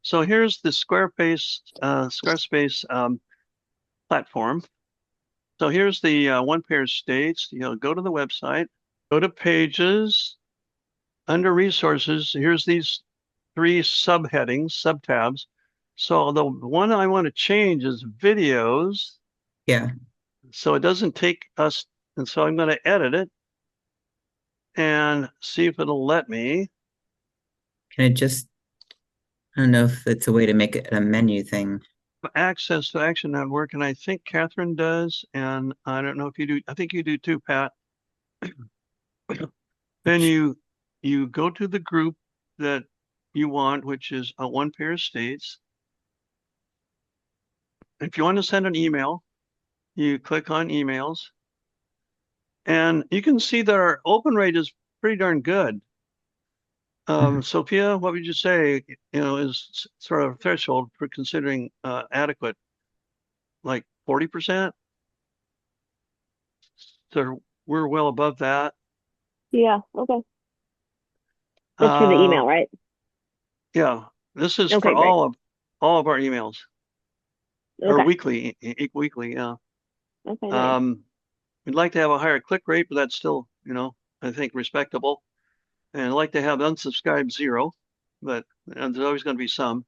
So here's the Squarespace platform. So here's the one pair states. Go to the website, go to pages, under resources. Here's these three subheadings, subtabs. So the one I want to change is videos. Yeah. So it doesn't take us, and so I'm going to edit it and see if it'll let me Can it just, I don't know if it's a way to make it a menu thing. access to Action Network. And I think Catherine does. And I don't know if you do. I think you do too, Pat. Then Which, you go to the group that you want, which is a one pair of states. If you want to send an email, you click on emails, and you can see that our open rate is pretty darn good. Mhm. Sophia, what would you say, is sort of threshold for considering adequate, like 40%? So we're well above that. Yeah, okay. That's for the Uh, email, right? yeah, this is for Okay, great. all of our emails or Okay. weekly, weekly. Yeah. Okay, nice. Um, we'd like to have a higher click rate, but that's still, I think respectable. And I'd like to have unsubscribed zero, but there's always going to be some.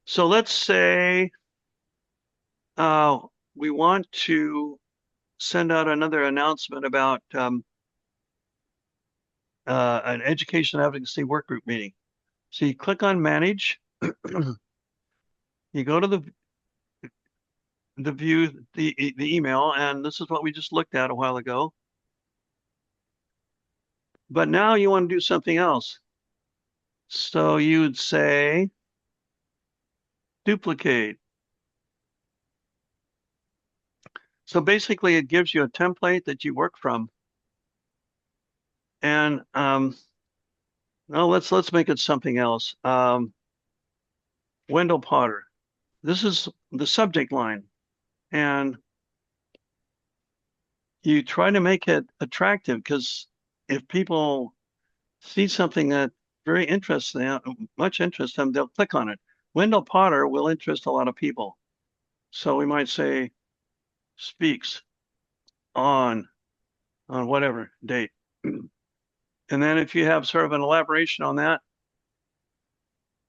So let's say uh, we want to send out another announcement about an education advocacy work group meeting. So you click on manage, you go to the view the email, and this is what we just looked at a while ago. But now you want to do something else. So you'd say duplicate. So basically, it gives you a template that you work from, and no, let's make it something else. Wendell Potter. This is the subject line, and you try to make it attractive because if people see something that very interests them, much interest them, they'll click on it. Wendell Potter will interest a lot of people. So we might say speaks on whatever date. And then if you have sort of an elaboration on that,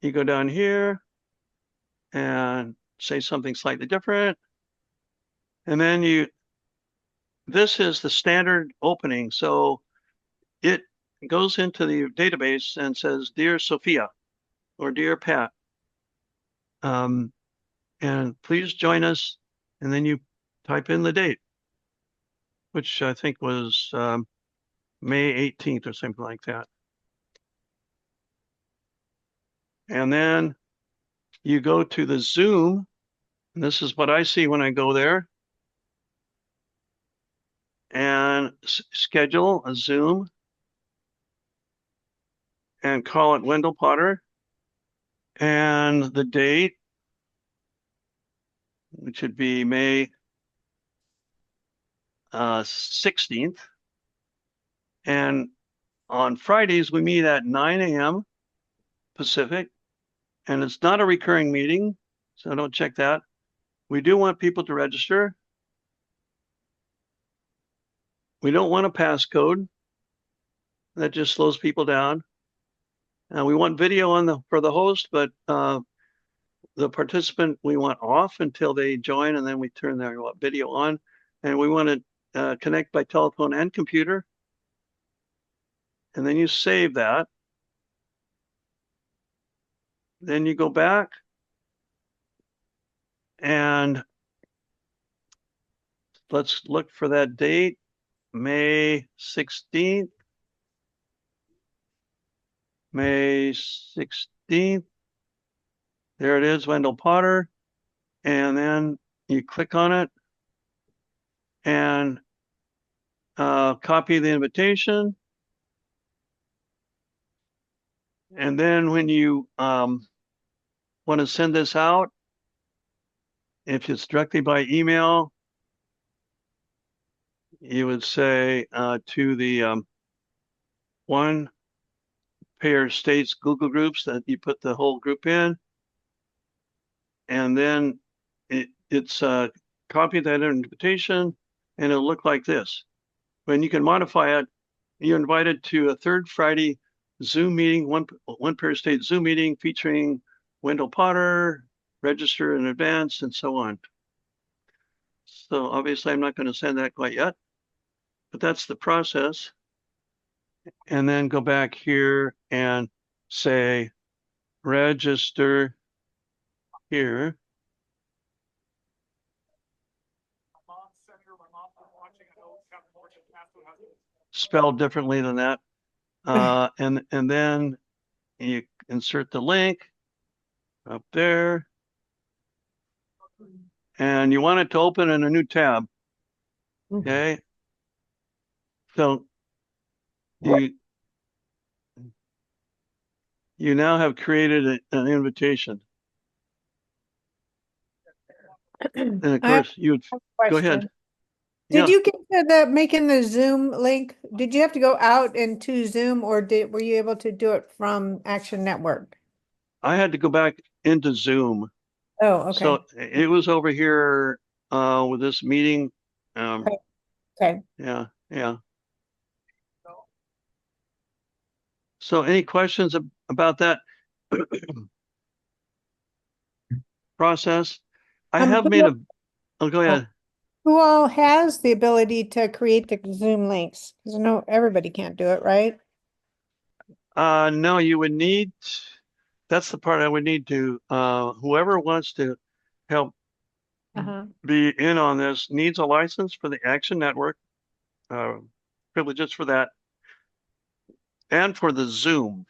you go down here and say something slightly different. And then this is the standard opening. So it goes into the database and says, Dear Sophia or Dear Pat, um, and please join us. And then you type in the date, which I think was May 18th or something like that. And then you go to the Zoom. And this is what I see when I go there and schedule a Zoom and call it Wendell Potter and the date, which would be May 16th. And on Fridays, we meet at 9 a.m. Pacific, and it's not a recurring meeting, so don't check that. We do want people to register. We don't want a passcode. That just slows people down. We want video for the host, but the participant we want off until they join, and then we turn their video on. And we want to connect by telephone and computer. And then you save that. Then you go back and let's look for that date, May 16th. May 16th. There it is, Wendell Potter. And then you click on it and copy the invitation. And then when you want to send this out, if it's directly by email, you would say to the one payer states Google groups that you put the whole group in, and then it's copy that invitation, and it'll look like this. When you can modify it, you're invited to a third Friday Zoom meeting, one pair state Zoom meeting featuring Wendell Potter, register in advance, and so on. So obviously I'm not going to send that quite yet, but that's the process. And then go back here and say register here. Spelled differently than that. And then you insert the link up there. And you want it to open in a new tab. Okay. So you now have created an invitation. And of course, you would go ahead. Did Yeah. you get to the making the Zoom link? Did you have to go out into Zoom, or were you able to do it from Action Network? I had to go back into Zoom. Oh, okay. So it was over here with this meeting. Okay. Yeah. So any questions about that process? I have made a, oh, go ahead. Who all has the ability to create the Zoom links? Because I know everybody can't do it, right? No, you would need, that's the part I would need to, whoever wants to help be in on this needs a license for the Action Network, privileges for that, and for the Zoom.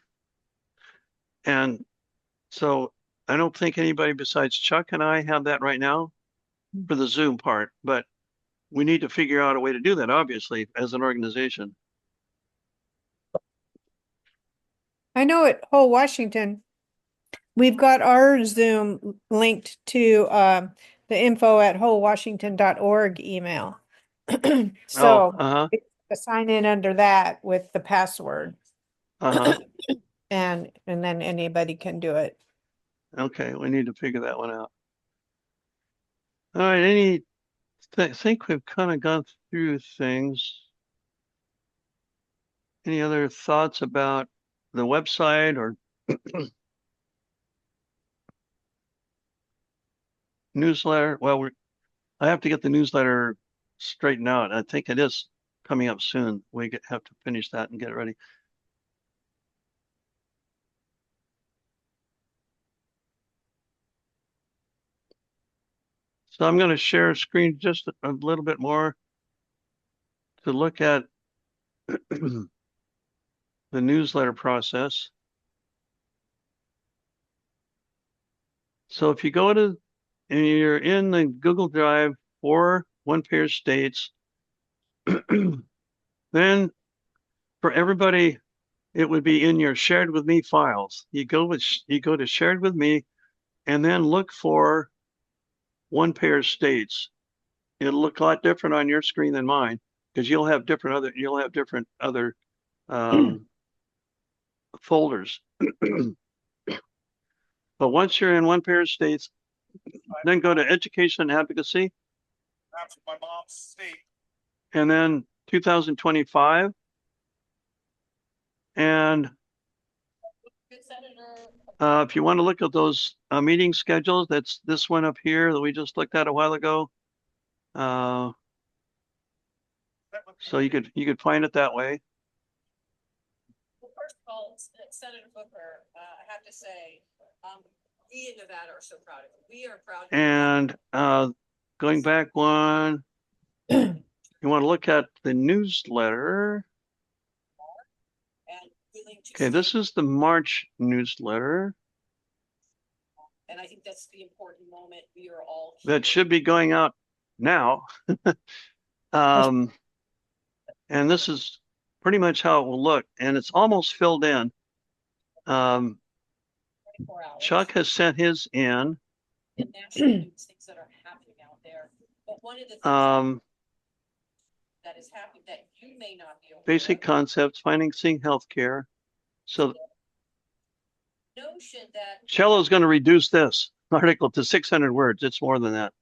And so I don't think anybody besides Chuck and I have that right now for the Zoom part, but we need to figure out a way to do that, obviously, as an organization. I know at Whole Washington, we've got our Zoom linked to the info@wholewashington.org email. So to sign in under that with the password. And then anybody can do it. Okay, we need to figure that one out. All right, I think we've kind of gone through things. Any other thoughts about the website or newsletter? Well, I have to get the newsletter straightened out. I think it is coming up soon. We have to finish that and get it ready. So I'm going to share a screen just a little bit more to look at the newsletter process. So if you go to, and you're in the Google Drive for One Pair States, then for everybody, it would be in your shared with me files. You go to shared with me, and then look for One Pair States. It'll look a lot different on your screen than mine because you'll have different other folders. But once you're in One Pair States, then go to Education Advocacy. That's my mom's state. And then 2025. And if you want to look at those meeting schedules, that's this one up here that we just looked at a while ago. So you could find it that way. Well, first of all, Senator Booker, I have to say, we in Nevada are so proud of you. We are proud. And going back one, you want to look at the newsletter. Okay, this is the March newsletter. And I think that's the important moment. We are all here. That should be going out now. And this is pretty much how it will look. And it's almost filled in. Chuck has sent his in. Things that are happening out there. But one of the things that is happening that you may not be aware basic concepts, financing healthcare. So notion that. Cello's going to reduce this article to 600 words. It's more than that.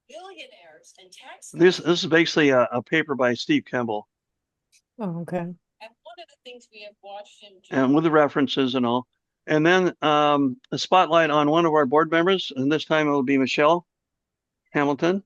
Billionaires and tax. This is basically a paper by Steve Kimball, Oh, okay. And one of the things we have watched him do. and with the references and all. And then a spotlight on one of our board members, and this time it will be Michelle Hamilton.